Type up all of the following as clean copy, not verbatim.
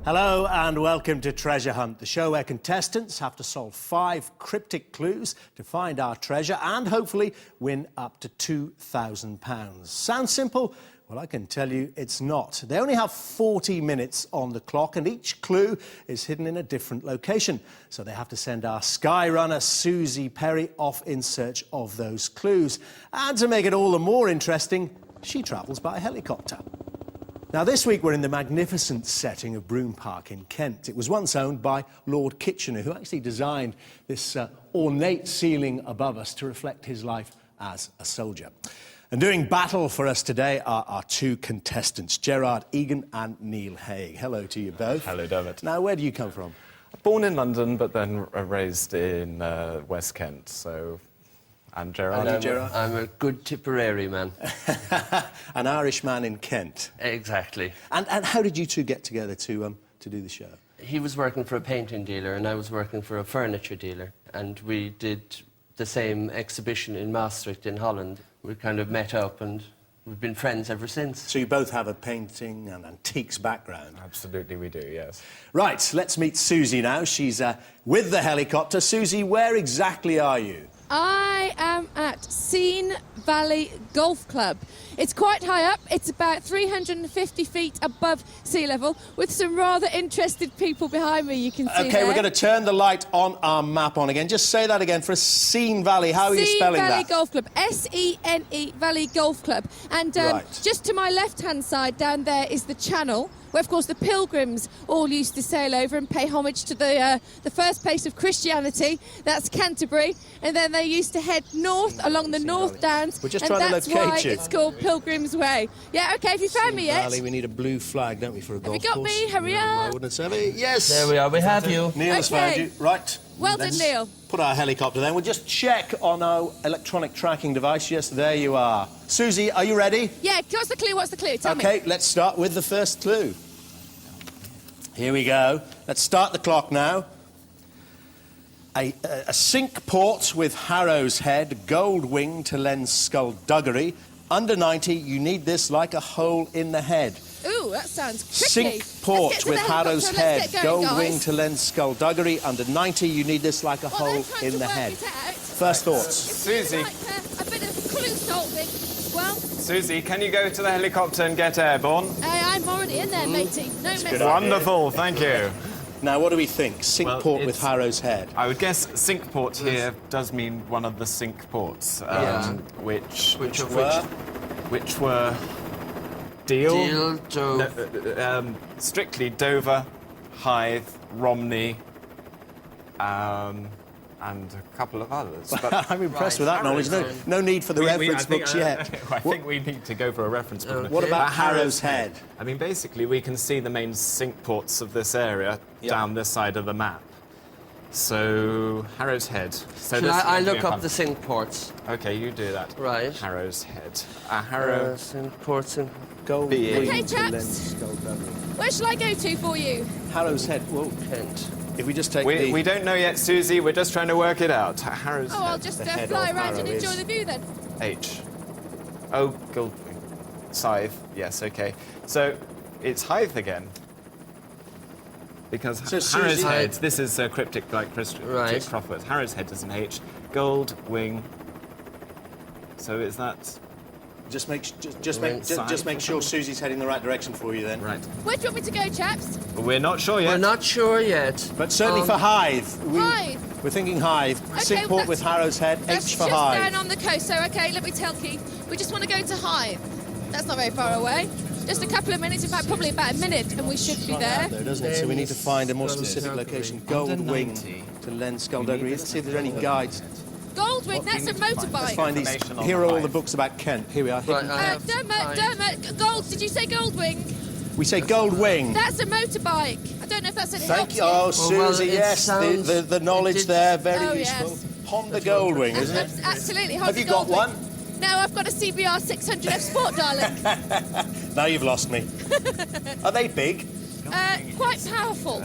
Hello and welcome to Treasure Hunt, the show where contestants have to solve 5 cryptic clues to find our treasure and hopefully win up to £2,000. Sounds simple? Well, I can tell you it's not. They only have 40 minutes on the clock and each clue is hidden in a different location. So they have to send our Skyrunner, Suzi Perry, off in search of those clues. And to make it all the more interesting, she travels by helicopter. Now, this week we're in the magnificent setting of Broome Park in Kent. It was once owned by Lord Kitchener, who actually designed this ornate ceiling above us to reflect his life as a soldier. And doing battle for us today are our 2 contestants, Gerard Egan and Neil Haig. Hello to you both. Hello, Dermot. Now, where do you come from? Born in London, but then raised in West Kent, so... And Gerard? I'm a good Tipperary man. An Irish man in Kent. Exactly. And how did you 2 get together to do the show? He was working for a painting dealer and I was working for a furniture dealer. And we did the same exhibition in Maastricht in Holland. We kind of met up and we've been friends ever since. So you both have a painting and antiques background? Absolutely we do, yes. Right, let's meet Suzi now. She's with the helicopter. Suzi, where exactly are you? I am at Seine Valley Golf Club. It's quite high up. It's about 350 feet above sea level with some rather interested people behind me, you can see OK, there. we're going to turn the light on our map on again. Just say that again for us. Seine Valley. How are you spelling that? Seine Valley Golf Club. S-E-N-E Valley Golf Club. And just to my left-hand side down there is the channel, where, of course, the pilgrims all used to sail over and pay homage to the first place of Christianity. That's Canterbury. And then they used to head north along the North Downs. We're just trying to locate you. And that's why it's called Pilgrim's Way. Yeah, OK, have you found me yet? Valley, we need a blue flag, don't we, for a golf course? Have you got me? Hurry up. I wouldn't say yes. There we are, we have you. Neil has found you. Right. Well done, Neil. Put our helicopter then. We'll just check on our electronic tracking device. Yes, there you are. Suzi, are you ready? Yeah, what's the clue? What's the clue? Tell me. OK, let's start with the first clue. Here we go. Let's start the clock now. A sink port with Harrow's Head, gold wing to lend skullduggery. Under 90, you need this like a hole in the head. Ooh, that sounds tricky. Sink port with Harrow's Head, gold wing to lend skullduggery. Under 90, you need this like a hole in the head. First thoughts. Suzi. Like a bit of cooling salting. Well, Suzi, can you go to the helicopter and get airborne? I'm already in there, matey. No messing. Wonderful, thank you. Now, what do we think? Sink port with Harrow's Head. I would guess sink port here does mean one of the sink ports, which were Deal, Dove. strictly Dover, Hythe, Romney, and a couple of others. But I'm impressed with that knowledge. No need for the reference books yet. I think we need to go for a reference book. What about Harrow's Head? I mean, basically, we can see the main sink ports of this area down this side of the map. So, Harrow's Head. So I look up the sink ports? OK, you do that. Right. Harrow's Head. Harrow... sink ports and... Gold OK, chaps. Where shall I go to for you? Harrow's Head. Well, Kent. if we just take we don't know yet, Suzi. We're just trying to work it out. Harrow's Head. I'll just fly around and enjoy the view then. H. Oh, Goldwing. Scythe. Yes, OK. So, it's Hythe again. Because Harrow's Head, this is cryptic like cryptic Crawford. Harrow's Head is an H. Gold, wing. So is that... Just make sure Suzi's heading the right direction for you then. Right. Where do you want me to go, chaps? We're not sure yet. We're not sure yet. But certainly for Hythe. Hythe. We're thinking Hythe. Okay, Sink port with Harrow's Head, H for Hythe. That's just down on the coast, so OK, let me tell Keith. We just want to go to Hythe. That's not very far away. Just a couple of minutes, in fact, probably about a minute, and we should be there. Though, doesn't it? So we need to find a more specific location. Gold wing to lend skullduggery. Let's see if there's any guides. Goldwing, that's a motorbike. Let's find these. Here are all the books about Kent. Here we are. Right, Dermot, Gold, did you say Goldwing? We say Gold Wing. That's a motorbike. I don't know if that's any help. Thank you. Oh, Suzi, yes, the knowledge there, very useful. Yes. Honda Gold Wing, isn't it? Absolutely, Honda Have you got one? No, I've got a CBR 600F Sport, darling. Now you've lost me. Are they big? Quite powerful.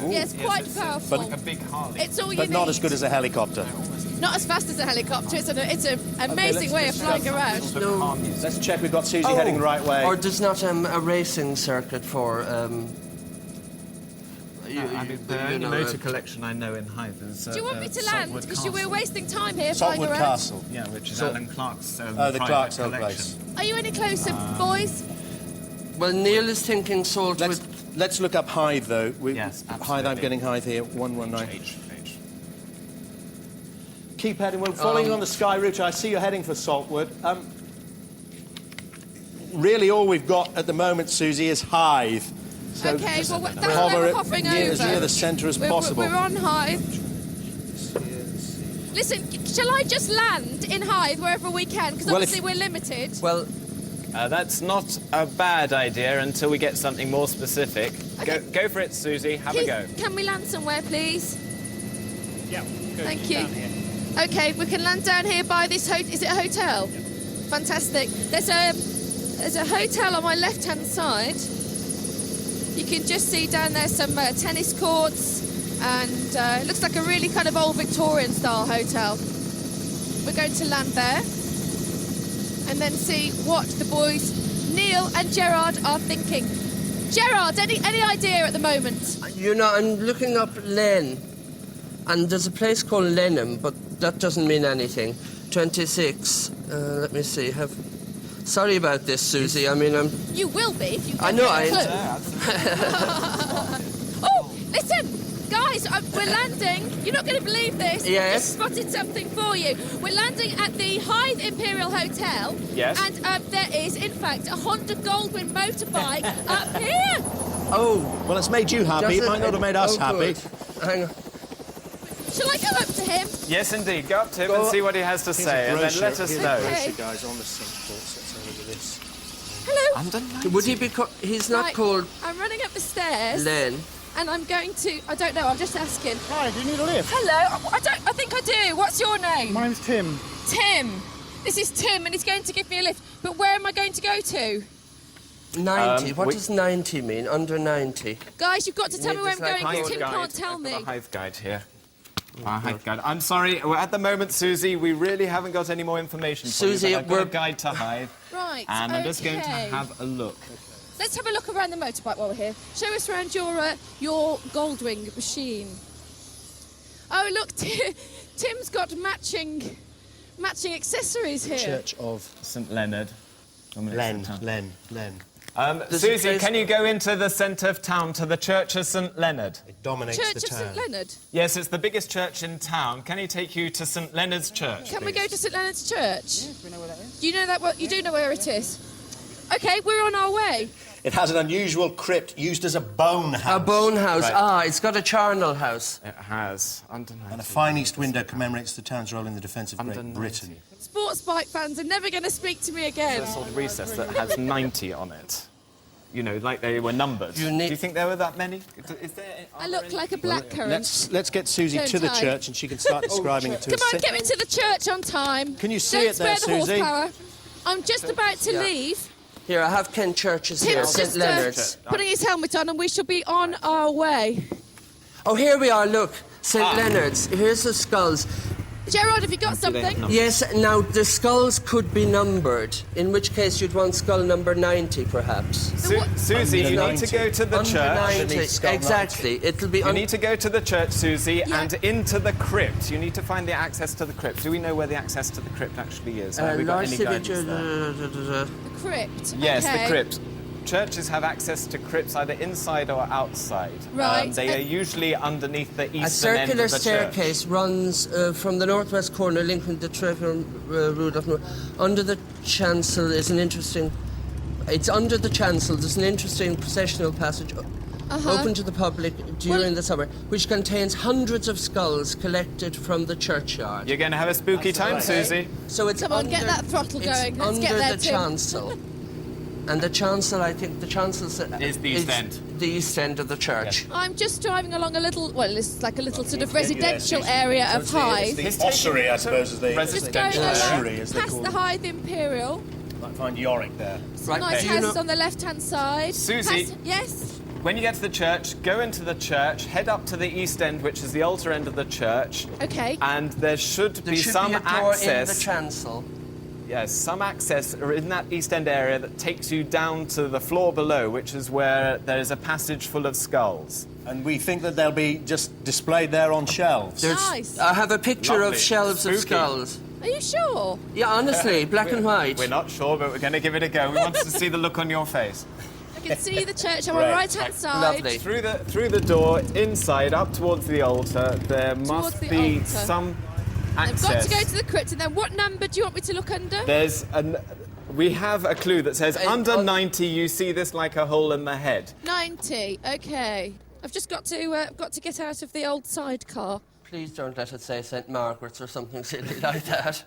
Yes, quite powerful. Like a big Harley. It's all you But need. not as good as a helicopter. Not as fast as a helicopter. It's an amazing way of flying around. No. Let's check we've got Suzi heading the right way. Or there's not a racing circuit for The only motor collection I know in Hythe is... Do you want me to land? Saltwood Because Castle. we're wasting time here. Saltwood flying around. Castle. Yeah, which is Alan Clark's the private Clark's old collection. place. Are you any closer, boys? Well, Neil is thinking Saltwood. Let's look up Hythe, though. Yes, Hythe, I'm absolutely. getting Hythe here, 119. H. Keep heading. We're following on the Sky route. I see you're heading for Saltwood. Really, all we've got at the moment, Susie, is Hythe. So Okay, well, that's hover where we're it hovering as over. near the centre as possible. We're on Hythe. Listen, shall I just land in Hythe wherever we can? Because Well, obviously we're limited. Well, That's not a bad idea until we get something more specific. Okay. Go for it, Susie. Have a go. Can we land somewhere, please? Yeah. Thank you. Okay, we can land down here by this hotel. Is it a hotel? Fantastic. There's a hotel on my left-hand side. You can just see down there some tennis courts, and it looks like a really kind of old Victorian-style hotel. We're going to land there and then see what the boys, Neil and Gerard, are thinking. Gerard, any idea at the moment? you know, I'm looking up Len, and there's a place called Lenham, but that doesn't mean anything. 26. Let me see. Sorry about this, Susie. I mean, You will be if you I don't know, get a I- clue. Oh, listen, guys, we're landing. You're not going to believe this. Yes? I just spotted something for you. We're landing at the Hythe Imperial Hotel. Yes. And there is, in fact, a Honda Goldwyn motorbike up here. Oh, Well, it's made you happy. It might not have made us happy. good. Hang on. Shall I go up to him? Yes, indeed. Go up to him and see what he has to say, and then let us Here's a know. brochure, guys, on the sink ports. Let's have a look at this. Hello. Under 90. Would he be? He's not Right, called I'm running up the stairs. Len. And I'm going to... I don't know, I'm just asking. Hi, do you need a lift? Hello. I think I do. What's your name? My name's Tim. Tim. This is Tim, and he's going to give me a lift. But where am I going to go to? 90. What we- does 90 mean? Under 90. Guys, you've got to tell me where I'm It's like going, because Hythe Tim can't tell I've me. got a Hythe guide here. Our Hythe guide. I'm sorry, at the moment, Susie, we really haven't got any more information for Susie, you, but I've got a we're- guide to Hythe, Right, and I'm just going to okay. have a look. Let's have a look around the motorbike while we're here. Show us around your Goldwing machine. Oh, look, Tim's got matching accessories here. Church of St Leonard. Len. There's a Susie, place- can you go into the centre of town to the Church of St Leonard? It dominates Church the of town. St Leonard. Yes, it's the biggest church in town. Can he take you to St Leonard's Church? Can we go to St Leonard's Church? Yes, we know where that is. Do you know that? You do know where it is. Okay, we're on our way. It has an unusual crypt used as a bone house. A bone house. Right. Ah, it's got a charnel house. It has. Under 90. And a fine east window commemorates the town's role in the defence of Under Great 90. Britain. Sports bike fans are never going to speak to me again. There's a sort of recess that has 90 on it. You know, like they were numbered. You Do need- you think there were that many? Is there, I look like a blackcurrant. Let's get Susie Don't to the I? church and she can start describing it to Come us. on, get me to the church on time. Can you see Don't it there, spare the Susie? horsepower. I'm just about to Yeah. leave. Here, I have Ken Churches here. Tim's St just Leonard's. putting his helmet on, and we shall be on our way. Oh, here we are. Look, St Leonard's. Here's the skulls. Gerard, have you got something? Yes, now the skulls could be numbered, in which case you'd want skull number 90, perhaps. Susie, you need to go to the Under church. 90, Underneath skull exactly. It'll be You need to go to the church, Susie, Yeah. and into the crypt. You need to find the access to the crypt. Do we know where the access to the crypt actually is? Have we got any guidance there? The crypt. Yes, okay. the crypt. Churches have access to crypts either inside or outside. Right. They are usually underneath the eastern A circular end of the staircase runs from the northwest corner, linking the Trevor Road of North. Under the chancel is an interesting... It's under the chancel. There's an interesting processional passage open to the public during the summer, which contains hundreds of skulls collected from the churchyard. You're going to have a spooky time, right. Susie. So it's Come on, under, get that throttle it's going. Let's under get there, the Tim. chancel. And the chancel, I think, the chancel Is the east end. The east end of the church. I'm just driving along a little, well, it's like a little sort of get you there, residential Susie. area of It's Hythe. the ossuary, I suppose, is the Just going residential along ossuary, as they past call the it. Hythe Imperial. Might find Yorick there. Right, Nice do you houses know- on the left-hand side. Susie. Yes? When you get to the church, go into the church, head up to the east end, which is the altar end of the church, Okay. and there should There be should some be a door in the access. chancel. Yes, some access in that East End area that takes you down to the floor below, which is where there is a passage full of skulls. And we think that they'll be just displayed there on shelves. Nice. I have a picture Lovely. of shelves of Spooky. skulls. Are you sure? Yeah, honestly, black and white. We're not sure, but we're going to give it a go. We want to see the look on your face. I can see the church on Great. my right-hand side. Lovely. Through the door, inside, up towards the altar, there must the be altar. some I've access. got to go to the crypt, and then what number do you want me to look under? We have a clue that says, under on- 90, you see this like a hole in the head. 90. Okay. I've just got to get out of the old sidecar. Please don't let it say St. Margaret's or something silly like that.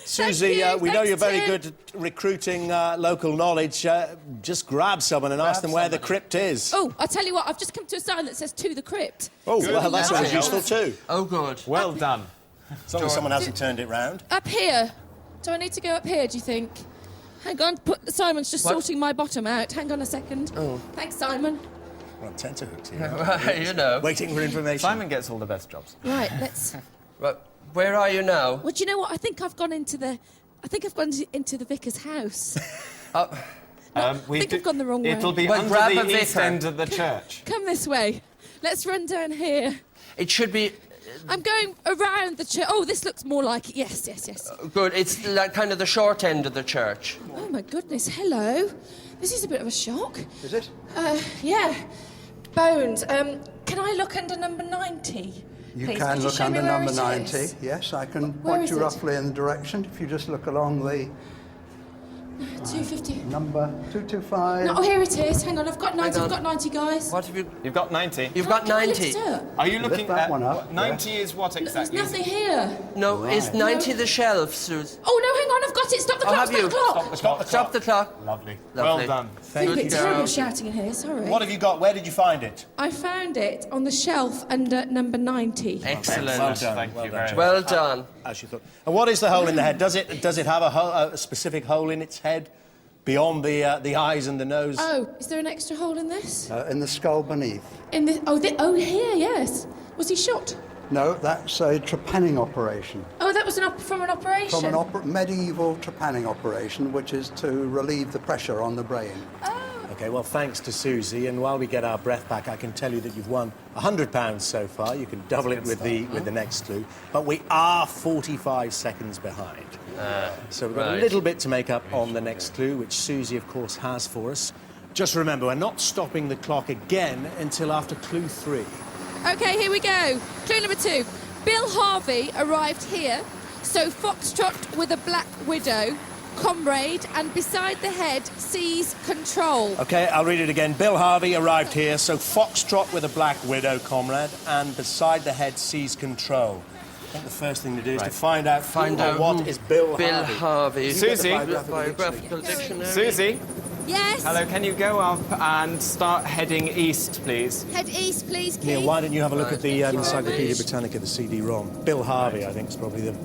Susie, you. we know Thanks, you're very Tim. good at recruiting local knowledge. Just grab someone and ask them where the crypt is. Oh, I'll tell you what, I've just come to a sign that says to the crypt. Oh, well, that's always Lovely. useful too. Oh, good. Well done. As long as someone hasn't turned it round. Up here. Do I need to go up here, do you think? Hang on, Simon's just What? sorting my bottom out. Hang on a second. Oh. Thanks, Simon. Well, tenterhooks here. You know. Waiting for information. Simon gets all the best jobs. Right, let's... Right, where are you now? Well, do you know what? I think I've gone into the vicar's house. Uh, I think I've gone the wrong way. It'll be Well, under grab the a east vicar. end of the church. Come this way. Let's run down here. it should be I'm going around the church. Oh, this looks more like it. Yes. good. It's like kind of the short end of the church. Oh, my goodness. Hello. This is a bit of a shock. Is it? Yeah. Bones. Can I look under number 90? You please? can Could look show me under where number it 90. is? Yes, I can Where point is you it? roughly in the direction. If you just look along the 250. number 225. No, oh, here it is. Hang on, I've got 90. Hang I've on. got 90, guys. What have you... You've got 90. You've got Can I lift 90. it up? Are you looking that at... one up, 90 is what There's exactly? nothing here. No, is 90 the shelf, Suze? Oh, no, hang on. I've got it. Stop the clock. have Stop you? the clock. Stop the clock. Lovely. Lovely. Well done. Thank It's a you. bit terrible shouting in here. Sorry. What have you got? Where did you find it? I found it on the shelf under number 90. Excellent. Well done. Thank you very much. Well done. As you thought. And what is the hole in the head? Does it have a specific hole in its head beyond the eyes and the nose? Oh, is there an extra hole in this? In the skull beneath. In the oh here, yes. Was he shot? No, that's a trepanning operation. Oh, that was from an operation. From an medieval trepanning operation, which is to relieve the pressure on the brain. Okay, well, thanks to Susie, and while we get our breath back, I can tell you that you've won £100 so far. You can double it with the next clue, but we are 45 seconds behind. So we've got a right. little bit to make up on the next clue, which Susie, of course, has for us. Just remember, we're not stopping the clock again until after clue 3. Okay, here we go. Clue number 2. Bill Harvey arrived here, so Foxtrot with a black widow, comrade, and beside the head sees control. Okay, I'll read it again. Bill Harvey arrived here, so Foxtrot with a black widow, comrade, and beside the head sees control. I think the first thing to do is to find out what is Bill Harvey. Harvey. Susie? Biographical dictionary. Susie? Yes? Hello, can you go up and start heading east, please? Head east, please, Keith. Neil, why don't you have a look at the Encyclopedia much. Britannica, the CD-ROM? Bill Harvey, I think, is probably the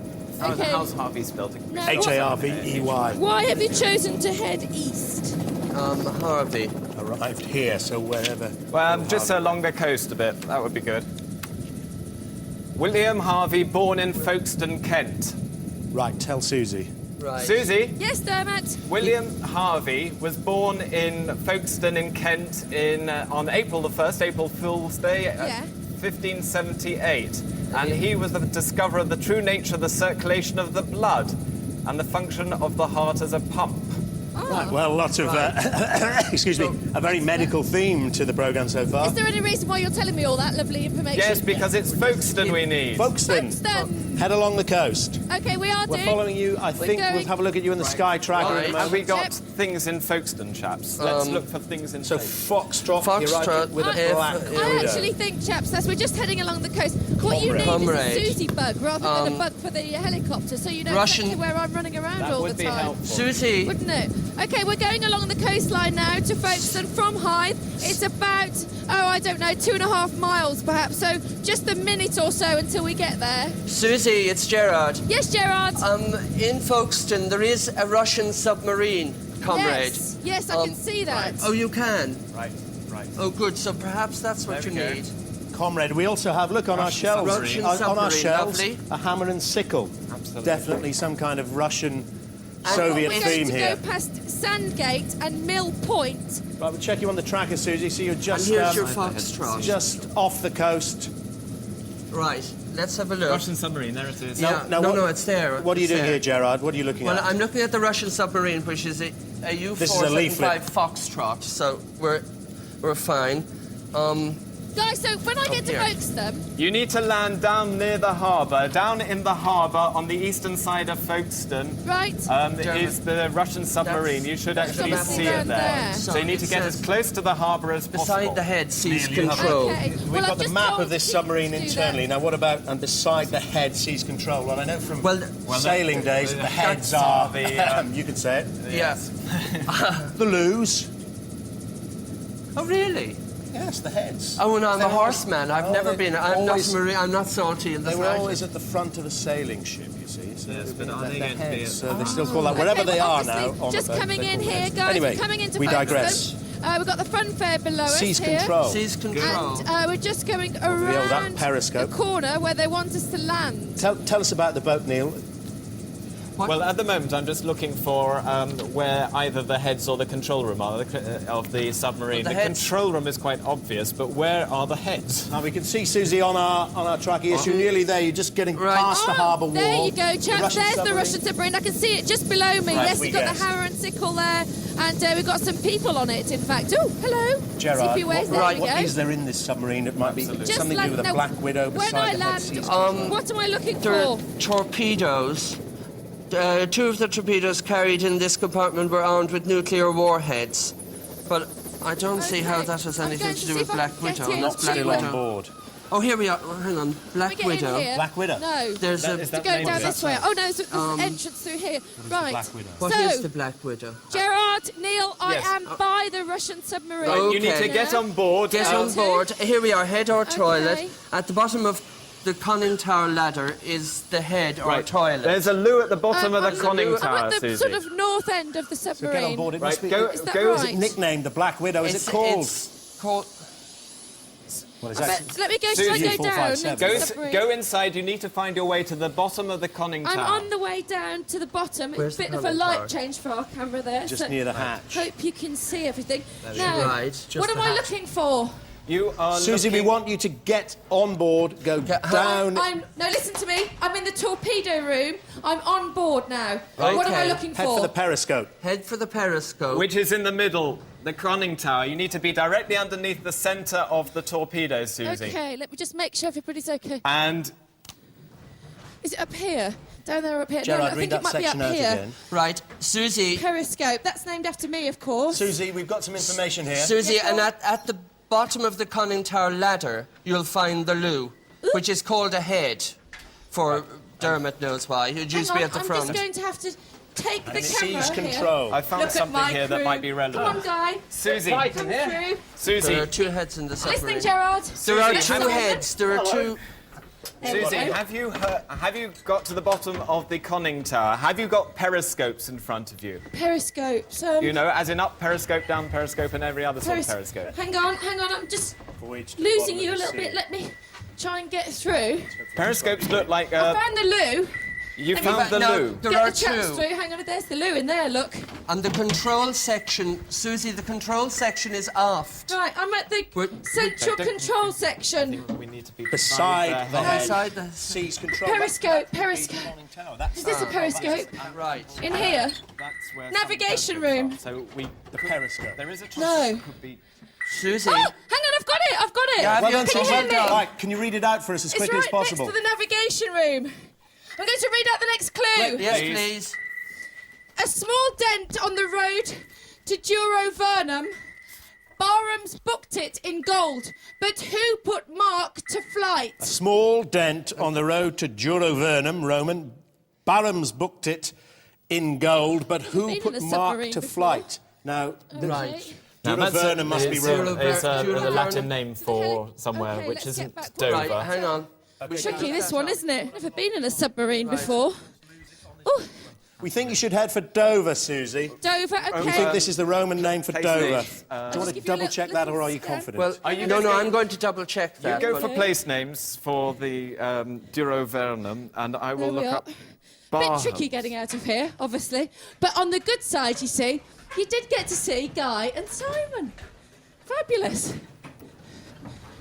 Okay. How's Harvey spelled? Now, H-A-R-V-E-Y. Why have you chosen to head east? Harvey. Arrived here, so wherever... Well, Bill just Harvey. along the coast a bit. That would be good. William Harvey, born in Folkstone, Kent. Right, tell Susie. Right. Susie? Yes, Dermot. William Harvey was born in Folkstone in Kent on April the 1st, April Fool's Day, 1578. And he was the discoverer of the true nature of the circulation of the blood and the function of the heart as a pump. Right, well, lots of, excuse me, a very medical theme to the programme so far. Is there any reason why you're telling me all that lovely information? Yes, because it's Folkestone we need. Folkestone, Folkestone. head along the coast. Okay, we are We're doing... following you. I think going- we'll have a look at you in the Sky Tracker in a Right. moment. Have we got Yep. things in Folkestone, chaps? Let's look for things in So Folkestone. Foxtrot, you're right, Foxtrot with a F- black I widow. I actually think, chaps, as we're just heading along the coast, what you need Comrade. is a Susie bug rather than a bug for the helicopter, so you know Russian- exactly where I'm running around That all would the be time. helpful. Susie. Wouldn't it? Okay, we're going along the coastline now to Folkestone from Hythe. It's about, I don't know, 2.5 miles perhaps, so just a minute or so until we get there. Susie, it's Gerard. Yes, Gerard? In Folkestone, there is a Russian submarine, comrade. Yes, I can see that. Oh, you can? Right. Oh, good. So perhaps that's what There you we go. need. Comrade, we also have, look on our Russian shelves. submarine. On our Russian shelves, submarine, a hammer and sickle. Absolutely. Definitely some kind of Russian Soviet we're theme going to here. go past Sandgate and Mill Point. Right, we'll check you on the tracker, Suzi, so you're just, And here's your Foxtrot. just off the coast. Right, let's have a look. Russian submarine, there it is. Yeah, no, it's there. What are you It's doing there. here, Gerard? What are you looking Well, at? I'm looking at the Russian submarine, which is a This is a leaflet. U-475 Foxtrot, so we're fine. Guys, so when I get to here. Folkstone, You need to land down near the harbour. Down in the harbour on the eastern side of Folkstone right? is the Russian submarine. You should actually obviously see it down there. there. So you need to it get says as close to the harbour as possible. beside the head sees Neil, you have- control. Okay. We've well, got I've the just map told of this you submarine to do internally. that. Now, what about, and beside the head sees control? Well, I know from Well, sailing days that the heads are the, you can say it, Yeah. the loos. Oh, really? Yes, the heads. Oh, no, I'm They a were- horseman. I've Oh, never they been. I'm always- not marine. I'm not salty in the They were slightest. always at the front of a sailing ship, you see. So Yes, but are the they going to be heads, at- so they still call that, wherever Okay, they well, are now. obviously, On just the boat, coming they in call here, heads. guys. Anyway, We're coming into we Folkestone. digress. We've got the fun fair below Sees us here. control. Sees control. And we're just going the old around periscope. the corner where they want us to land. Tell us about the boat, Neil. Well, at the moment, I'm just looking for where either the heads or the control room are of the submarine. Well, the the heads- control room is quite obvious, but where are the heads? Now we can see Suzi on our track here. You're nearly there. You're just getting Right. past the harbour wall. There you go, chaps. There's the submarine. Russian submarine. I can see it just below me. Right, Yes, we we've got guessed. the hammer and sickle there, and we've got some people on it. In fact, oh, hello. Gerard, CP Waves, there we what go. is there in this submarine that might be Just something to do with a no, black widow when beside I the head land, seas? what am I looking There for? are torpedoes. Two of the torpedoes carried in this compartment were armed with nuclear warheads. But I don't see how Okay, that has I'm anything going to to do see with if I Black can get Widow. in. That's Not Black still on Widow. board. Oh, here we are. Oh, hang on. Can Black we get Widow. in here? Black Widow? No. There's That a. is To that go named down as this way. Oh no, there's an entrance through here. Right. Black Widow. What so, is the Black Widow? Gerard, Neil, I Yes. am by the Russian submarine. Right, You need to Okay. get on board. Get Yeah. on board. Here we are. Head or toilet. Okay. At the bottom of the conning tower ladder is the head or Right. toilet. There's a loo at the bottom of the there's a conning loo- tower, I'm at the Suzi. sort of north end of the So submarine. get on board. It Right, must be. go- Is that go- Is right? it nicknamed the Black Widow? Is it called? It's called. Well, is But that? let me go. Should I go down? 457. into Go, the s- submarine? go inside. You need to find your way to the bottom of the conning I'm tower. on the way down to the bottom. Where's It's a bit the of a conning light tower? change for our camera there. Just so near the hatch. hope you can see everything. Now, Right, just what am the I hatch. looking for? You are Suzi, we looking- want you to get on board, go down. No, listen to me. I'm in the torpedo room. I'm on board now. What am I Okay. looking Head for the periscope. Head for the periscope. Which is in the middle, the conning tower. You need to be directly underneath the centre of the torpedo, Suzi. Okay, let me just make sure everybody's okay. And Is it up here? Down there or up here? Gerard, no, I read think that it might be section up out here. again. Right, Susie. Periscope. That's named after me, of course. Suzi, we've got some information here. Susie, Yes, and go on. at the bottom of the conning tower ladder, you'll find the loo, which is called a head. For Dermot knows why. It used to be Hang at the on, front. I'm just going to have to take the And it camera sees here. control. I found Look at something my here that crew. might be relevant. Come on, guy. Suzi, Come through. There are Suzi, two heads in the submarine. Listening, Gerard. There are Susie, two heads. There are two. Suzi, have you got to the bottom of the conning tower? Have you got periscopes in front of you? Periscopes. You know, as in up periscope, down periscope, and every other sort of periscope. Hang on. I'm just Voyage to the losing bottom you a of the little sea. bit. Let me try and get through. Periscopes look like I found the loo. you Let me found the no, loo. there Get are the chaps two. through. Hang on, there's the loo in there. Look. And the control section, Susie, the control section is aft. Right, I'm at the We're- central control section. We need to be Beside the head. Inside the. Seas control. Periscope. Conning tower. That's Is this a periscope? Right. In here. That's where Navigation some room. periscopes are. So we the periscope. there is a chance No. it could be. Susie. Oh, hang on, I've got it. Yeah, Well you done, Can you Suzi. hear me? Right, can you read it out for us as It's quickly right as possible? next to the navigation room. I'm going to read out the next clue. Yes, Please. please. A small dent on the road to Duro Vernum. Barham's booked it in gold, but who put Mark to flight? Small dent on the road to Durovernum, Roman. Barham's booked it in gold, but who been in put a Mark submarine to before. flight? Now, Right. Durovernum must be Roman. It's a Durovernum. Latin name for Okay, somewhere okay, which let's isn't get back. Dover. Right, hang on. Tricky this one, isn't it? Never been in a submarine before. Oh, We think you should head for Dover, Susie. Dover, We okay. think this is the Roman name for Place Dover. names. Do you want Just to give you a double check that, or are you scan. confident? Well, no, I'm going to double check You that. go but- for place names for the Durovernum, and I will There we look are. up bar tricky hump. getting out of here, obviously. But on the good side, you see, you did get to see Guy and Simon. Fabulous.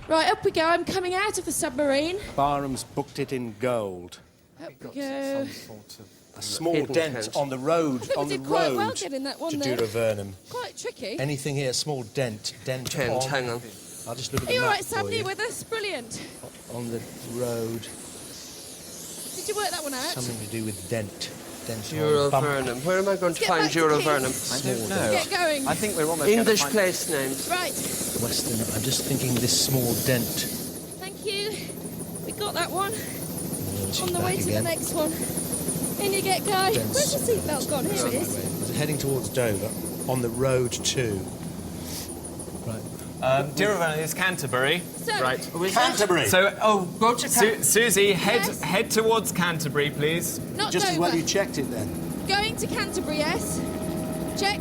Right, up we go. I'm coming out of the submarine. Barham's booked it in gold. Up we go. A small Hidden dent tent. on the road. I think on we the did quite road well getting that one to there. Dura-Vernum. Quite tricky. Anything here? Small dent. Tent, on. hang on. I'll just look at Are the you all map right, Sam? for You with us? Brilliant. On the road. Did you work that one out? Something to do with dent. Dent on bump. Dura-Vernum. Where am I going to Get find back to Dura-Vernum? I don't know. Get going. I think we're almost gonna English find- place names. Right. Western. I'm just thinking this small dent. Thank you. We got that one. She's On the back way to the again. next one. In you get, Guy. Dents. Where's your seatbelt gone? Here it is. Was it heading towards Dover? On the road to. Right. Dura-Vernum is Canterbury. So, Right. Canterbury. So, Go to Susie, Yes? head towards Canterbury, please. not Just as Dover. well you checked it then. Going to Canterbury, yes. Check.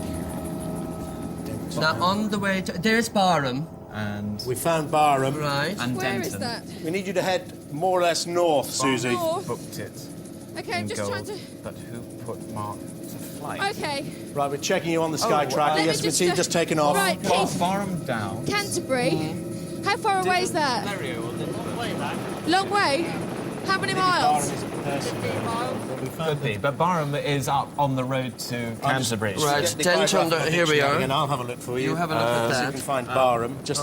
Now, on the way to... There's Barham. And We found Barham. Right. Where Denton. is that? We need you to head more or less north, Susie. North. booked it. Okay, I'm in just gold. trying to... But who put Mark to flight? Okay. Right, we're checking you on the Sky Oh, Tracker. let me Yes, we see you just taken off. Right, Keith. Barham down. Canterbury. How far away is that? Long way? How many miles? Could be, but Barham is up on the road to Canterbury. Right, Denton, here we are. And I'll have a look for you. You have a look at So you that. can find Barham. Just,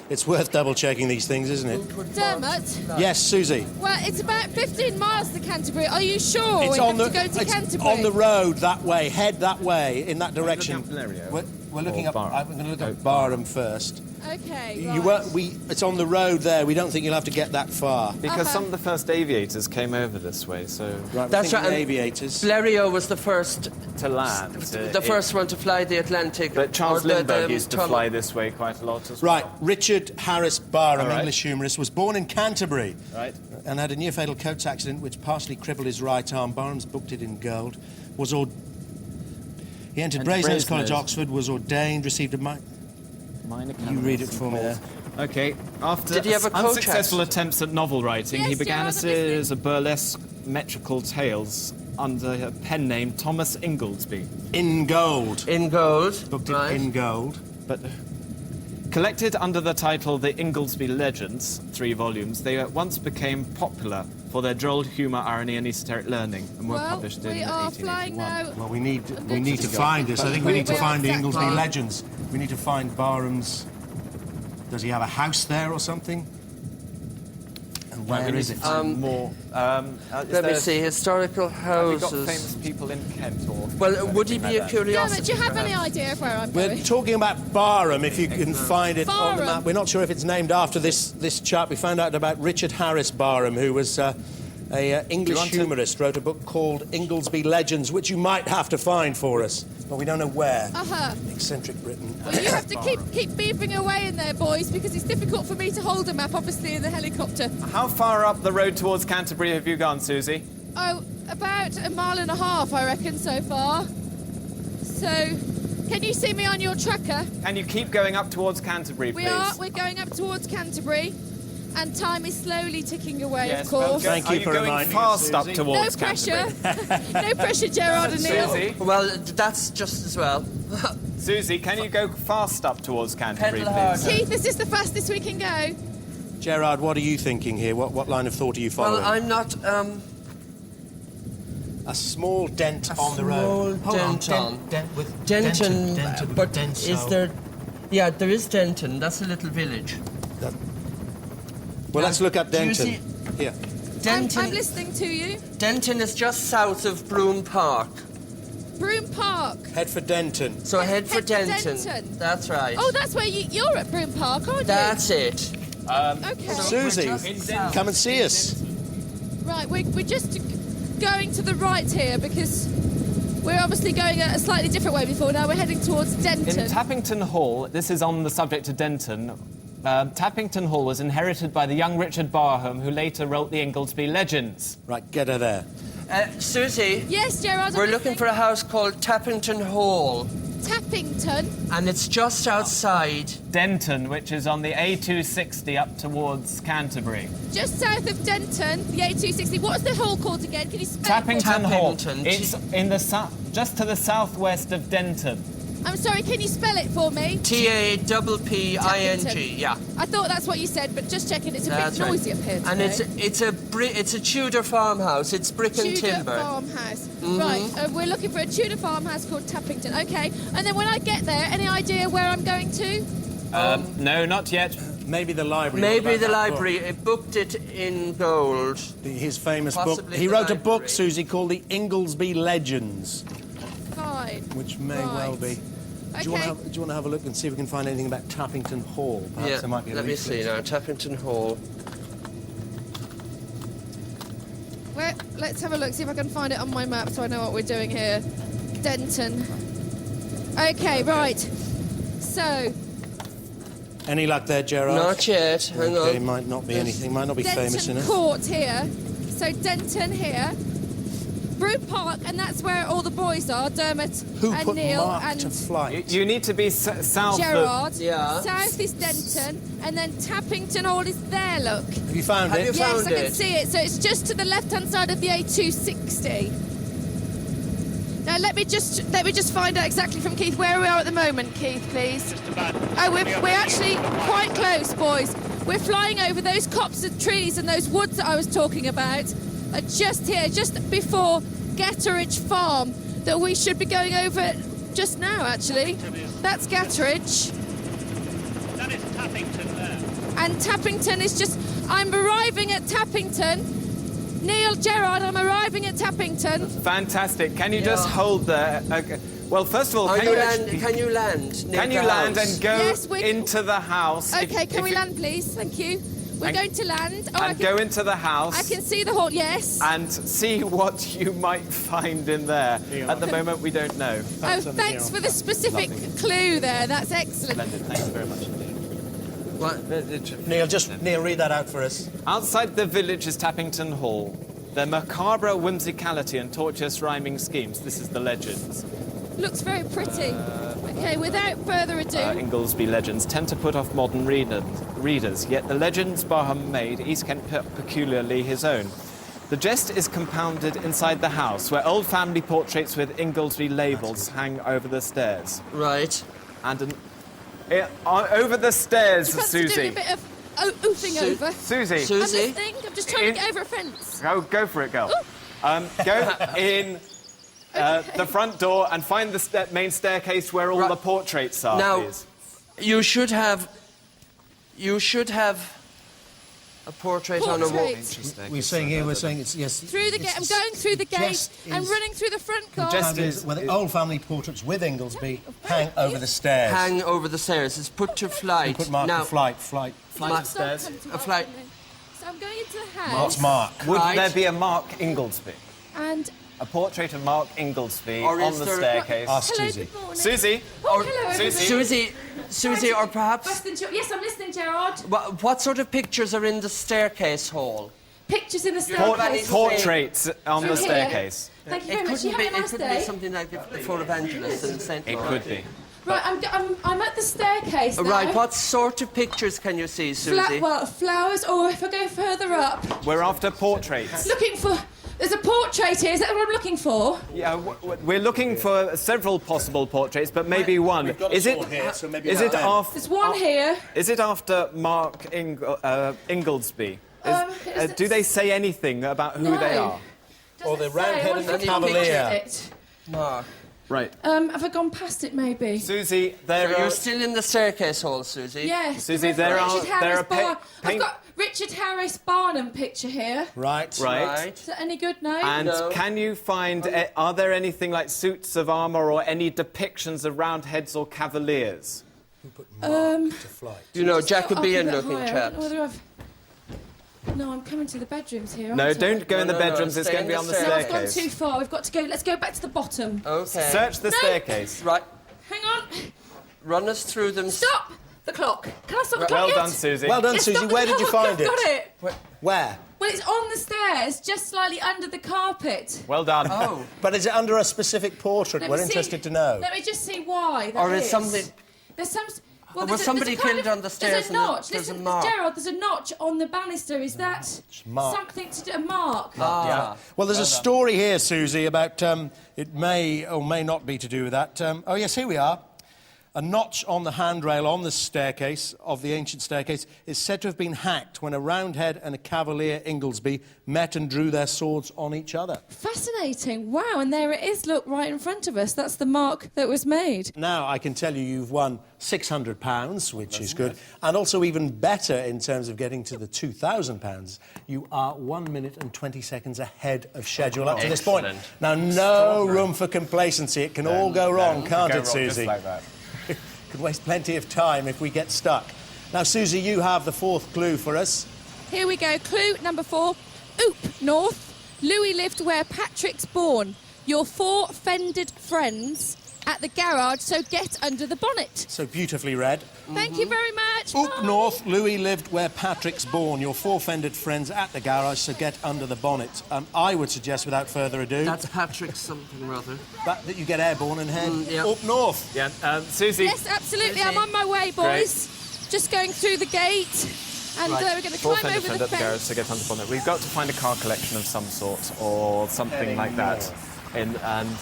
it's worth double checking these things, isn't it? Dermot? Yes, Susie. Well, it's about 15 miles to Canterbury. Are you sure It's we on have the to go to it's Canterbury? on the road that way. Head that way in that direction. looking up Blériot We're looking or up. Barham? I'm going to look up Barham first. Okay, You right. were, it's on the road there. We don't think you'll have to get that far. Because some of the first aviators came over this way, so Right, That's right. right, and- Aviators. Blériot was the first to land. the first one to fly the Atlantic. But Charles or the Lindbergh used to tunnel. fly this way quite a lot as well. Right, Richard Harris Barham, All right. English humorist, was born in Canterbury. Right. And had a near-fatal coach accident which partially crippled his right arm. Barham's booked it in gold. He entered Brasenose College, Oxford, was ordained, received a Minor You read it for me there. Okay. After Did he have a coach unsuccessful accident? attempts at novel writing, Yes, he began Gerard, a I'm series of burlesque metrical tales under a pen name Thomas Inglesby. In gold. In gold. Booked right. it in gold. But collected under the title The Inglesby Legends, 3 volumes, they at once became popular for their droll humour, irony and esoteric learning and were Well, published in we are flying 1881. now. Well, we need going to to find this. I think we need to Where find the exactly? Inglesby Legends. We need to find Barham's... Does he have a house there or something? And where is it? More. Let me see, historical Have you got houses. famous people in Kent or... Well, would he be a like that? curiosity? Dermot, do you have any perhaps? idea of where I'm We're going? talking about Barham, if you can find it on the Barham. map. We're not sure if it's named after this chap. We found out about Richard Harris Barham, who was a English want to- humorist, wrote a book called Inglesby Legends, which you might have to find for us, but we don't know where. Uh-huh. Eccentric Britain. Well, you have to keep beeping away in there, boys, because it's difficult for me to hold a map, obviously, in the helicopter. How far up the road towards Canterbury have you gone, Susie? Oh, about 1.5 miles, I reckon, so far. So, can you see me on your tracker? Can you keep going up towards Canterbury, please? We're going up towards Canterbury, and time is slowly ticking away, Yes, of course. well, Thank you are you for going reminding us, fast up Susie. No towards pressure. Canterbury? No pressure, Gerard and Neil. Susie, Well, that's just as well. Susie, can you go fast up towards Canterbury, Pedal please? harder. Keith, is this the fastest we can go? Gerard, what are you thinking here? What line of thought are you following? Well, I'm not. A small dent A on the road. small dent on. Denton, but is there? Yeah, there is Denton. That's a little village. Well, let's look up Do you Denton. see- Here. Denton. I'm listening to you. Denton is just south of Broome Park. Broome Park. Head for Denton. So head for Head for Denton. Denton. That's right. Oh, that's where you're at Broome Park, aren't That's it. you? Okay. Susie, just come and see us. Right, we're just going to the right here because we're obviously going a slightly different way before. Now we're heading towards Denton. In Tappington Hall, this is on the subject of Denton, Tappington Hall was inherited by the young Richard Barham, who later wrote the Inglesby Legends. Right, get her there. Susie, Yes, Gerard. we're looking for a house called Tappington Hall. Tappington. And it's just outside. Denton, which is on the A260 up towards Canterbury. Just south of Denton, the A260. What's the hall called again? Can you spell it for me? Tappington Hall. Tappington. It's in the just to the southwest of Denton. I'm sorry, can you spell it for me? Tapping. Tappington. Yeah. I thought that's what you said, but just checking. It's a That's bit right. noisy up here today. And it's a Tudor farmhouse. It's brick and Tudor timber. farmhouse. Right, we're looking for a Tudor farmhouse called Tappington. Okay, and then when I get there, any idea where I'm going to? No, not yet. Maybe the library. Maybe What about the that library. It booked it in gold. His famous book. Possibly He the wrote a book, library. Susie, called The Inglesby Legends, Fine. which may Right. well be. Okay. Do you want to have a look and see if we can find anything about Tappington Hall? Perhaps there might be a Let me leaflet. see now. Tappington Hall. Well, let's have a look, see if I can find it on my map so I know what we're doing here. Denton. Okay, right. So, Any luck there, Gerard? Not yet. Hang Okay, on. might not be anything. Might not be famous Denton enough. Court here. So, Denton here. Brew Park, and that's where all the boys are, Dermot Who and put Neil Mark and to flight? You need to be south Gerard. Yeah. South is Denton, and then Tappington Hall is there, look. Have you found Have it? you Yes, found I can it? see it. So it's just to the left-hand side of the A260. Now let me just find out exactly from Keith where we are at the moment, Keith, please. Oh, we're actually quite close, boys. We're flying over those copse of trees and those woods that I was talking about. Just here, just before Gatteridge Farm, that we should be going over just now, actually. That's Gatteridge. That is Tappington there. And Tappington is just... I'm arriving at Tappington. Neil, Gerard, I'm arriving at Tappington. Fantastic. Can you just hold there? Okay. Well, first of all, Can can you you land? Can you land? near Can you the land house? and go Yes, we- into the house? Okay, if can we you- land, please? Thank you. We're And- going to land. Oh, And go into the house. I can see the hall, yes. And see what you might find in there. At the moment, we don't know. Oh, thanks for the specific clue there. That's excellent. Splendid. Thanks very much indeed. Neil, read that out for us. Outside the village is Tappington Hall. Their macabre whimsicality and tortuous rhyming schemes. This is the legends. Looks very pretty. Okay, without further ado. Inglesby legends tend to put off modern readers, yet the legends Barham made East Kent peculiarly his own. The jest is compounded inside the house, where old family portraits with Inglesby labels hang over the stairs. Right. And over the stairs, Perhaps to do Susie. a bit of oofing over. Susie. I'm Susie. listening. I'm just trying to get over a fence. Go for it, girl. Go in the front door and find the main staircase where all Right. the portraits are, Now, please. you should have a portrait on a wall. Portraits. We're saying it's yes. Through the gate. I'm going through the gate and running through the front garden. Well, the old family portraits with Inglesby hang over the stairs. Hang over the stairs. It's put to flight. Put Mark now, to flight. Flight Ma- of stairs. A flight. So I'm going into the house. What's Mark? Would Right. there be a Mark Inglesby? And A portrait of Mark Inglesby Or on is the there- staircase. Ask hello, Susie. good morning. Susie? Oh, hello, everybody. Susie, or perhaps Yes, I'm listening, Gerard. what sort of pictures are in the staircase hall? Pictures in the Port- staircase. Portraits on the Here. staircase. Thank you It very much. You couldn't be. having a It nice couldn't be day? something like the Four Evangelists in Saint. It could be. Right, I'm at the staircase now. Right. What sort of pictures can you see, Susie? Flowers, or if I go further up, We're after portraits. looking for... There's a portrait here. Is that what I'm looking for? Yeah, we're looking for several possible portraits, but maybe one. Is it? Is it after? There's one here. Is it after Mark Inglesby? Do they say anything about who No. they are? Or the Doesn't say. I round-headed wonder if you cavalier. pictured it. Mark. Right. Have I gone past it, maybe? Susie, there You're are... still in the staircase hall, Susie. Yes. Susie, I've there got are- Richard there Harris are I've paint- got Richard Harris Barnum picture here. Right. Right. Is that any good now? And No. can you find... are there anything like suits of armour or any depictions of Roundheads or Cavaliers? Who put Mark to flight? You know, Up a Jacobean bit looking higher. chaps. Whether I've... No, I'm coming to the bedrooms here. No, aren't I? don't go in the No, no, no, bedrooms. It's stay going to in be on the the No, I've gone staircase. too far. We've got to go. Let's go back to the bottom. Okay. Search the No. staircase. Right. Hang on. Run us through them. Stop the clock. Can I stop the clock Well yet? done, Susie. Well done, Yes, Susie. stop the Where did you clock. find I've got it? it. Where? Well, it's on the stairs, just slightly under the carpet. Well done. Oh. But is it under a specific portrait? Let We're me see- interested to know. Let me just see why that Or is something... There's some... Well, Was somebody killed on the stairs There's a and notch. there's a Listen, mark? Gerald, there's a notch on the banister. Is that Mark. something to do? A mark? Ah. Well, there's a story here, Susie, about it may or may not be to do with that. Oh, yes, here we are. A notch on the handrail on the staircase of the ancient staircase is said to have been hacked when a Roundhead and a Cavalier Inglesby met and drew their swords on each other. Fascinating. Wow, and there it is, look, right in front of us. That's the mark that was made. Now, I can tell you you've won £600, which is good, and also even better in terms of getting to the £2,000. You are 1 minute and 20 seconds ahead of schedule up to this point. Now, no room for complacency. It can all go wrong, can't it, Susie? Just like that. Could waste plenty of time if we get stuck. Now, Susie, you have the fourth clue for us. Here we go. Clue number 4. Oop, North. Louis lived where Patrick's born. Your 4 fended friends at the garage, so get under the bonnet. So beautifully read. Thank you very much. Oop Bye. North, Louis lived where Patrick's born. Your 4 fended friends at the garage, so get under the bonnet. I would suggest, without further ado, That's Patrick something or other. that you get airborne and head yeah. up north. Yeah, Susie. Yes, absolutely. I'm on my way, boys. Just going through the gate. And Right. we're going to 4 climb fender over friend the at the garage fence. to get under the bonnet. We've got to find a car collection of some sort or something like that. And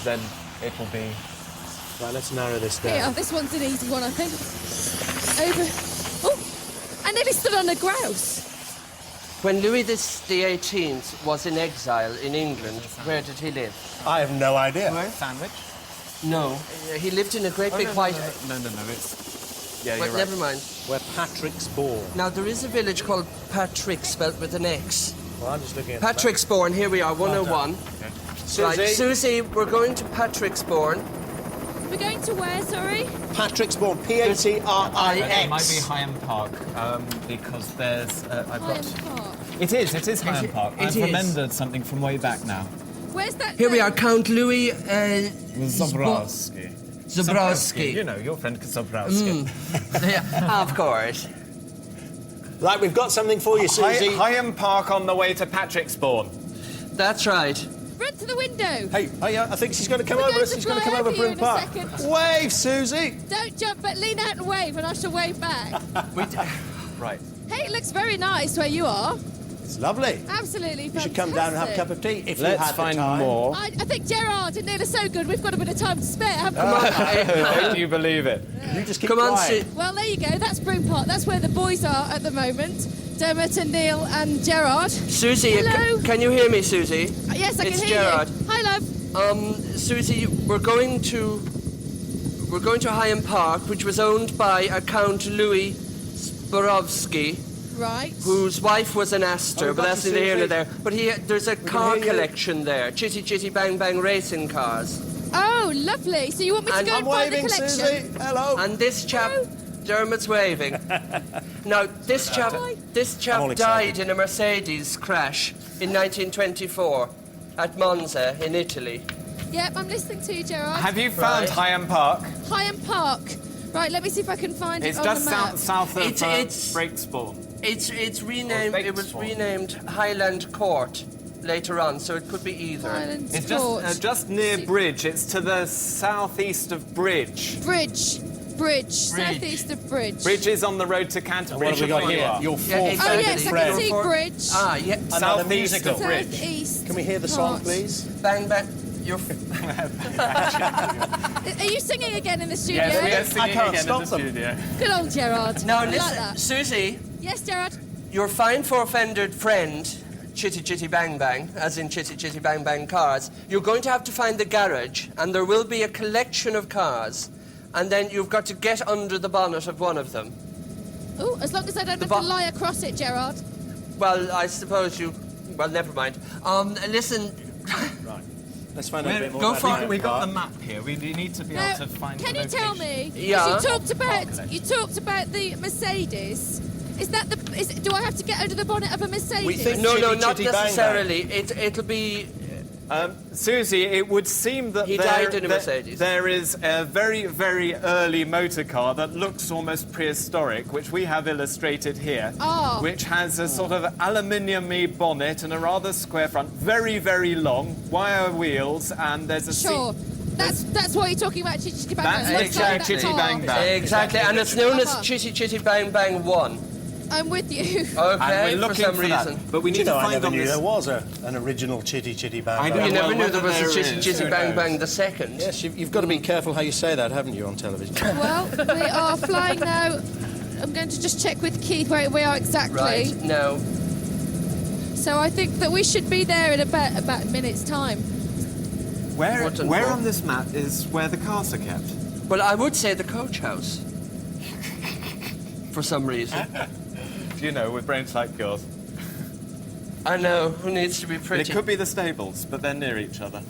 then it will be... Right, let's narrow this Here, down. this one's an easy one, I think. Over. Oh, I nearly stood on a grouse. When Louis the XVIII was in exile in England, where did he live? I have no idea. Sandwich? No. He lived in a great big white... No, it's... Yeah, But you're right. never mind. Where Patrick's born. Now, there is a village called Patrick, spelt with an X. Well, I'm just looking at Patricksbourne, here we are, 101. Susie. Right, Susie, we're going to Patricksbourne. We're going to where, sorry? Patrick's born. P-A-T-R-I-X. It might be Higham Park because there's... I've got... Higham Park. It is Higham Park. It I've is. remembered something from way back now. Where's that? Here we thing? are, Count Louis Zabrowski. Zabrowski. You know, your friend Zabrowski. Yeah, of course. Right, we've got something for you, Susie. Higham Park on the way to Patricksbourne. That's right. Run to the window. Hey, I think she's going to come We're over going us. to She's going to fly come over over you Broome in a Park. second. Wave, Susie. Don't jump, but lean out and wave, and I shall wave back. Right. Hey, it looks very nice where you are. It's lovely. Absolutely You fantastic. should come down and have a cup of tea if you Let's had the find time. more. I think Gerard and Neil are so good, we've got a bit of time to spare, haven't we? Don't you believe it? You just keep Come on, quiet. Well, there you go. That's Broome Park. That's where the boys are at the moment. Dermot and Neil and Gerard. Susie, Hello. can you hear me, Susie? Yes, I It's can hear Gerard. you. Hi, love. Susie, we're going to Higham Park, which was owned by a Count Louis Zborowski, Right. whose wife was an Astor, Oh, but that's got you, neither here nor Susie. there. But there's a car hear you. collection there, Chitty Chitty Bang Bang racing cars. Oh, lovely. So you want me to And go I'm and find the waving, collection? Susie. Hello. And this chap, Dermot's waving. Now, this chap all died excited. in a Mercedes crash in 1924 at Monza in Italy. Yep, I'm listening to you, Gerard. Have you found Right. Higham Park? Higham Park. Right, let me see if I can find It's it on just the map. south of It's- Breaksbourne. It's renamed. It was Bakesford. renamed Highland Court later on, so it could be either. Highlands It's Court. just near Bridge. It's to the southeast of Bridge. Bridge. Southeast of Bridge. Bridge is on the road to Canterbury. What have we got here? Your Yeah, four exactly. Oh, yes, I friends. can see Bridge. Ah, yeah. Another Southeast musical. of Bridge. Southeast. Can we hear the song, Right. please? Bang bang. You're. Are you singing again in the studio? Yes, we are singing I can't again stop in the them. studio. Good old Gerard. Now I listen, like that. Susie, Yes, Gerard. your fine four-fendered friend, Chitty Chitty Bang Bang, as in Chitty Chitty Bang Bang cars, you're going to have to find the garage, and there will be a collection of cars, and then you've got to get under the bonnet of one of them. Oh, as long as I don't have bo- to lie across it, Gerard. Well, I suppose you. Well, never mind. Listen. Right. Let's find out a bit more Go about for Higham it. We got Park. the map here. We need to be Now, able to find can the you tell location. me? Yeah. You talked about the Mercedes. Is that do I have to get under the bonnet of a Mercedes? We think- No, Chitty not Chitty Bang Bang. necessarily. It'll be. Susie, it would seem that He died in a Mercedes. there is a very, very early motor car that looks almost prehistoric, which we have illustrated here, which has a sort of aluminium-y bonnet and a rather square front, very, very long, wire wheels, and there's a Sure. That's what you're talking about, Chitty Chitty Bang Bang. That's exactly Chitty Bang Bang. Exactly, and it's known as Chitty Chitty Bang Bang 1. I'm with you. Okay, and we're looking for some reason. But we need You know, to I find never on knew this... there was an original Chitty Chitty Bang I Bang. know. You never Well, knew there was a whether Chitty there Chitty is, Bang who Bang knows? the second. Yes, you've got to be careful how you say that, haven't you, on television? Well, we are flying now. I'm going to just check with Keith where we are exactly. Right, no. So I think that we should be there in about a minute's time. Where What and on this map is where the cars are kept? Well, I would say the coach house. For some reason. You know, with brains like yours. I know, who needs to be It pretty? could be the stables, but they're near each other.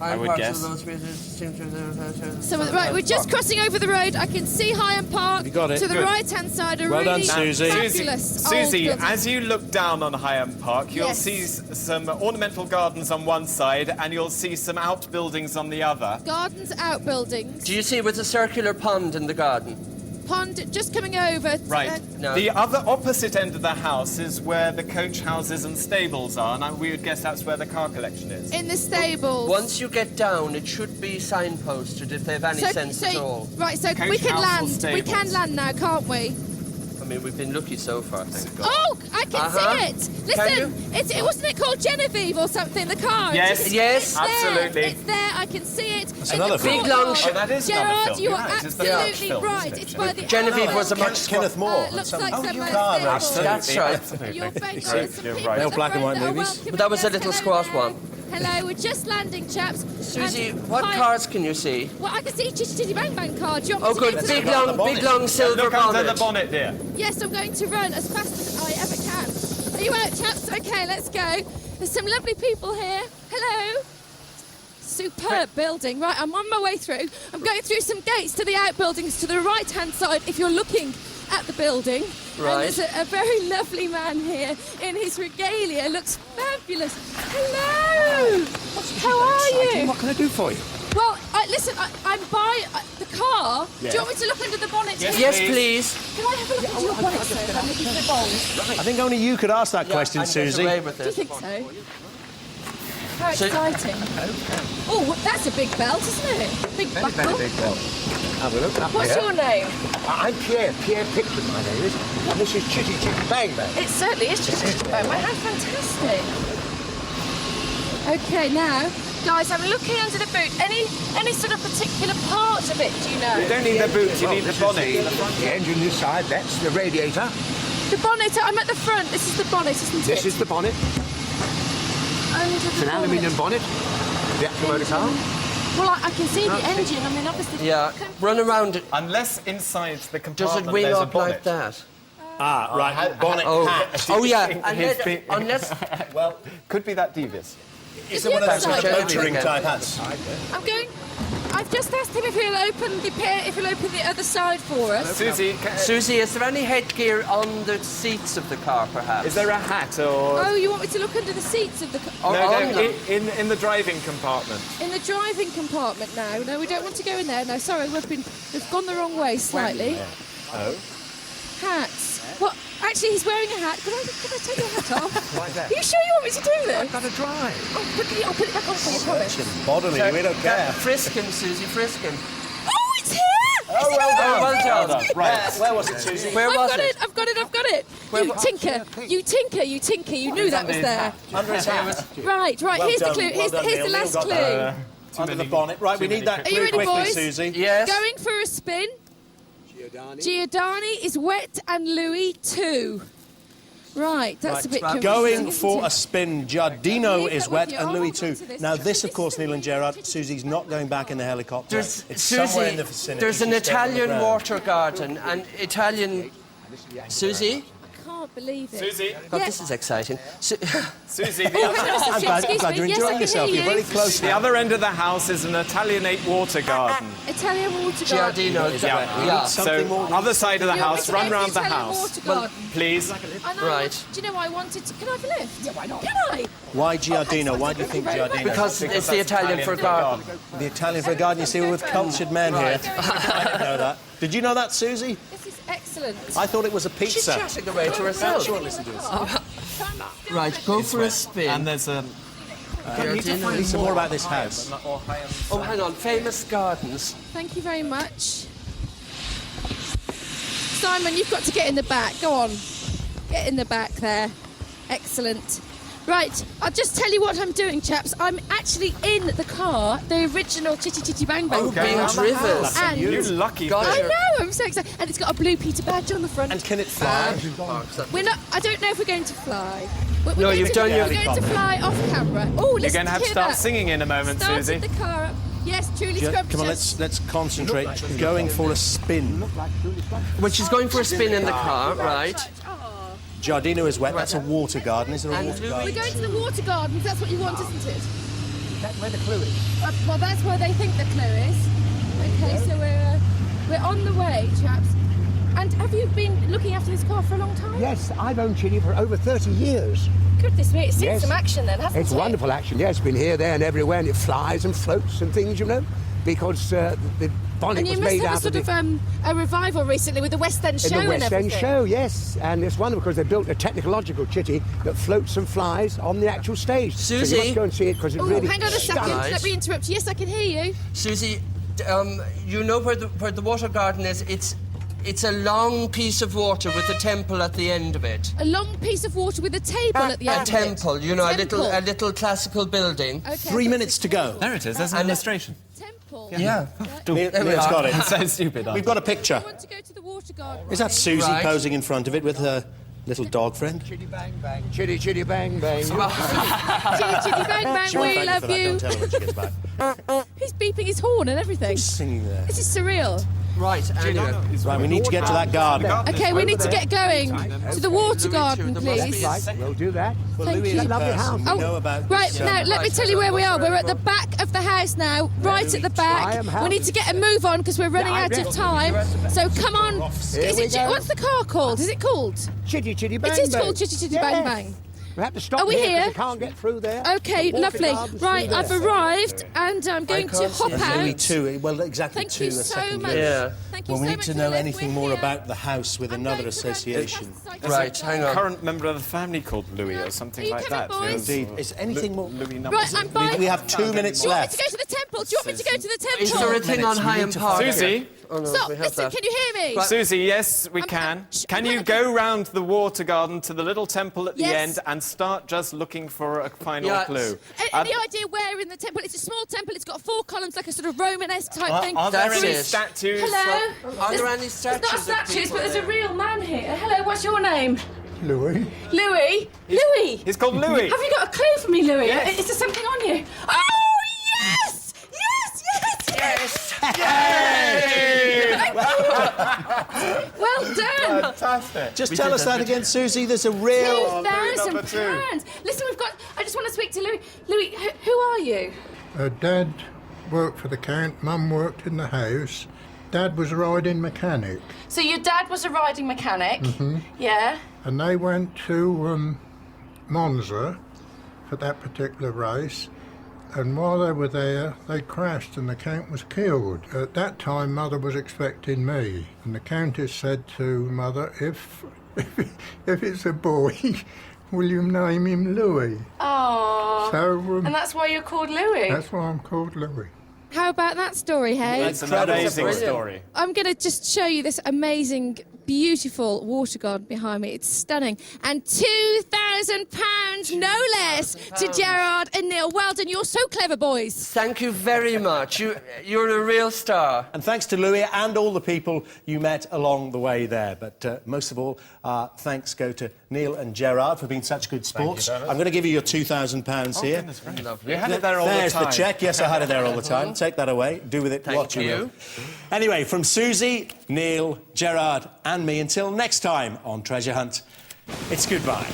I would Parts guess. of those reasons seem to- So right, we're just crossing over the road. I can see Higham Park. You got it. To the Good. right-hand side, a Well done, really Susie. fabulous old Susie, building. as you look down on Higham Park, you'll Yes. see some ornamental gardens on one side, and you'll see some outbuildings on the other. Gardens, outbuildings, Do you see with a circular pond in the garden? pond just coming over. Right. No. The other opposite end of the house is where the coach houses and stables are, and we would guess that's where the car collection is. in the stables. Once you get down, it should be signposted if they have any sense at all. Right, so Coach we can house or land. We stables? can land now, can't we? I mean, we've been lucky so far, thank God. Oh, I can Uh-huh. see it. Can you? Listen, it wasn't it called Genevieve or something? The car. Yes. It's Yes. there. Absolutely. It's there. I can see it. It's another the film. Big, long courtyard. Oh, that is another Gerard, film. you You're are right. It's the absolutely French film, right. isn't it? It's by the Genevieve was a much Kenneth Moore. looks like some car stable. race. That's right. Absolutely. You're very Right, good. Some you're people right. They're are black and white very- movies. welcome But that was a us. little Hello squash there. one. Hello, we're just landing, chaps. Susie, And what hi- cars can you see? Well, I can see Chitty Chitty Bang Bang car. Do you want Oh, me to good. get to Big that? long silver Look under bonnet. the bonnet, dear. Yes, I'm going to run as fast as I ever can. Are you out, chaps? Okay, let's go. There's some lovely people here. Hello. Superb building. Right, I'm on my way through. I'm going through some gates to the outbuildings to the right-hand side if you're looking at the building. Right. And there's a very lovely man here in his regalia. Looks fabulous. Hello. How are you? What can I do for you? Well, listen, I'm by the car. Do you want me to look under the bonnet? Yes, Yes, please. please. Can I have a look into your bonnet, sir? I'm looking for the bowls. I think only you could ask that question, I can get Susie. away with Do you it. think so? How So- exciting. Oh, that's a big belt, isn't it? Big buckle. big belt. Have a look up What's here. your name? I'm Pierre Picton, my name is. And this is Chitty Chitty Bang Bang. It certainly is just a bang. How fantastic. Okay, now, guys, I'm looking under the boot. Any sort of particular part of it, do you know? You don't need the boot, you need the This is bonnet. the engine this side, that's the radiator. The bonnet, I'm at the front. This is the bonnet, isn't it? This is the bonnet. Under the It's an bonnet. aluminium bonnet. The actual motor car. Well, I can see the engine. I mean, obviously... Yeah, run around it. Unless inside the Does compartment it wing there's a up like bonnet. that? Ah, right. Bonnet Oh, hat. oh yeah. His feet- Unless Well, could be that devious. Is it one of those Yes, I- motoring type hats? I'm going... I've just asked him if he'll open the other side for us. Susie, Susie, is there any headgear on the seats of the car, perhaps? is there a hat or... Oh, you want me to look under the seats of the... Or No, on them? in the driving compartment. In the driving compartment now. No, we don't want to go in there. No, sorry, we've gone the wrong way slightly. Oh. Hats. Well, actually, he's wearing a hat. Can I take your hat off? Like that. Are you sure you want me to do this? Got to drive. Oh, quickly, I'll put it back on for you, promise. Bodily, we don't care. Frisk him, Susie, frisk him. Oh, it's here! Oh, well Is it done. Well done. Right. Where was it, Susie? Where I've was got it. I've got it. Where You was- tinker. You knew that was there. Under his hat. Right. Well Here's done, the clue. well done, Here's Neil. the Neil last got clue. that. Under the bonnet. Right, we need that Are you clue ready, quickly, boys? Susie. Yes. Going for a spin. Giordani is wet and Louis too. Right, that's a bit confusing. Going isn't for it? a spin. Giardino Leave is that wet with you. and I'll Louis hold too. on to this. Now this, of course, Neil and Gerard, Susie's not going back in the helicopter. There's, It's Susie, somewhere in the vicinity. there's an She's staying on the Italian ground. water garden and Italian... Susie? can't believe it. Susie. God, Yeah. this is exciting. Susie, Oh, hang on a second, I'm glad excuse you're me. enjoying Yes, I yourself. can You're hear very you. close the now. other end of the house is an Italianate water garden. Italian water garden. Giardino. Yeah. Something So, more. other side of the You're house, making run every round the Italian house. water garden. Please. I know. Right. Do you know what I wanted to... Can I have a lift? Yeah, why not? Can I? Why Giardino? Why do you think Giardino? Because it's the Italian for garden. The Italian for a garden. You see, we're with cultured men here. I didn't know that. Did you know that, Susie? This is excellent. I thought it was a She's pizza. chatting away to herself. Right, go for a spin. And there's a... Tell me some more about this house. Oh, hang on. Famous gardens. Thank you very much. Simon, you've got to get in the back. Go on. Get in the back there. Excellent. Right, I'll just tell you what I'm doing, chaps. I'm actually in the car, the original Chitty Chitty Bang Bang. Being driven. And You lucky God, I fish. know, I'm so excited. And it's got a blue Peter badge on the front. And can it fly? We're not. I don't know if we're going to fly. We're No, going you've to, done your- We're going to fly off camera. Oh, listen. You're going to have to hear start that. singing in a moment, Started Susie. the car up. Yes, truly scrumptious. Come on, let's concentrate. Going for a spin. When she's going for a spin in the car, right? Giardino is wet. That's a water garden. Is there a And water Louis- garden? We're going to the water gardens. That's what you want, isn't it? That's where the clue is. Well, that's where they think the clue is. Okay, so we're on the way, chaps. And have you been looking after this car for a long time? Yes, I've owned Chitty for over 30 years. Goodness me, it's seen Yes. some action then, hasn't It's it? wonderful action. Yeah, it's been here, there, and everywhere, and it flies and floats and things, you know, because the bonnet And you was must made have a out sort of of a revival recently with the West End show in the West and End everything. show, yes, and it's wonderful because they built a technological chitty that floats and flies on the actual stage. So Susie? you must go and see it because it's Oh, really hang on a second. stunning. Let me interrupt you. Yes, I can hear you. Susie, you know where the water garden is? It's a long piece of water with a temple at the end of it. A long piece of water with a table at the A end of it. temple, you know, Temple. a little classical building. Okay, 3 minutes to go. There it is. There's an illustration. Temple. Yeah. Neil's we are. got it. So stupid. We've got a picture. I want to go to the water garden. Is that Susie Right. posing in front of it with her little dog friend? Chitty bang bang, chitty chitty bang bang. Chitty Chitty Bang Bang, She won't we thank love for that. you. Don't tell her when she gets back. He's beeping his horn and everything. Singing there. This is surreal. Right, anyway. Right, we need to get to that garden. Okay, we need to get going to the water garden, there must be please. a- Right, we'll do that. Thank Louis you. is a Lovely person house. we Oh, know about. right, this, now let me tell you where we are. We're at the back of the house now, right at the I am back. We need to get a move on because we're running out of time. So come on. Is we it, go. what's the car called? Is it called? Chitty chitty bang It is bang. called Chitty Chitty Yes. Bang Bang. We have to stop Are we here 'cause here? we can't get through there. Okay, The water lovely. garden's Right, through I've there. arrived and I'm going to can't see hop it. And Louis out. too. Well, exactly Thank two. you a so second much. later. Yeah. Thank you Well, we so need much to for know the anything lift. more We're about here. the house with I'm another going to run association. to the website. Right, hang on. Current member of the family called Louis or something Are you like coming, that. boys? Indeed. Is anything more? Louis number Right, I'm by. We have 2 minutes Do you want me left. to go to the temple? Do you want me to go to the temple? Is there a thing on minutes, we Hyam need to Park? find- Susie? Oh, no, Stop, we have listen, that. can you hear me? Susie, yes, we I'm- can. sh- Can I'm you gonna- go round the water garden to the little temple at the Yes. end and start just looking for a final Yes. clue? Any idea where in the temple? It's a small temple. It's got 4 columns, like a sort of Romanesque type thing. Are there That's any it. statues? Hello? Are there any There's statues not of statues, people but there's a there? real man here. Hello, what's your name? Louis. Louis? Louis? He's called Louis. Have you got a clue for me, Louis? Is there something on you? Oh, yes! Yes, yes, yes! Well done! Fantastic. Just tell us that again, Susie. There's a real. £2,000. Listen, I just want to speak to Louis. Louis, who are you? Dad worked for the count, Mum worked in the house. Dad was a riding mechanic, So your dad was a riding mechanic? Yeah. and they went to Monza for that particular race. And while they were there, they crashed and the count was killed. At that time, Mother was expecting me, and the countess said to Mother, if it's a boy, will you name him Louis? Oh. So And that's why you're called Louis? that's why I'm called Louis. How about that story, hey? It's an amazing Brilliant. story. I'm going to just show you this amazing, beautiful water garden behind me. It's stunning. And £2,000 £2,000, no less, to Gerard and Neil. Well done, you're so clever, boys. Thank you very much. You're a real star. And thanks to Louis and all the people you met along the way there. But most of all, thanks go to Neil and Gerard for being such good sports. I'm going to give you your £2,000 here. You had it there all There's the time. the cheque. Yes, I had it there all the time. Take that away. Do with it what you will. Anyway, from Suzi, Neil, Gerard and me, until next time on Treasure Hunt, it's goodbye.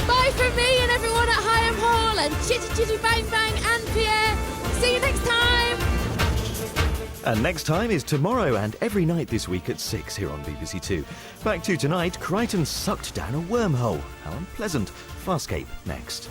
Bye from me and everyone at Higham Hall and Chitty Chitty Bang Bang and Pierre. See you next time. And next time is tomorrow and every night this week at 6 here on BBC Two. Back to tonight, Crichton sucked down a wormhole. How unpleasant. Farscape next.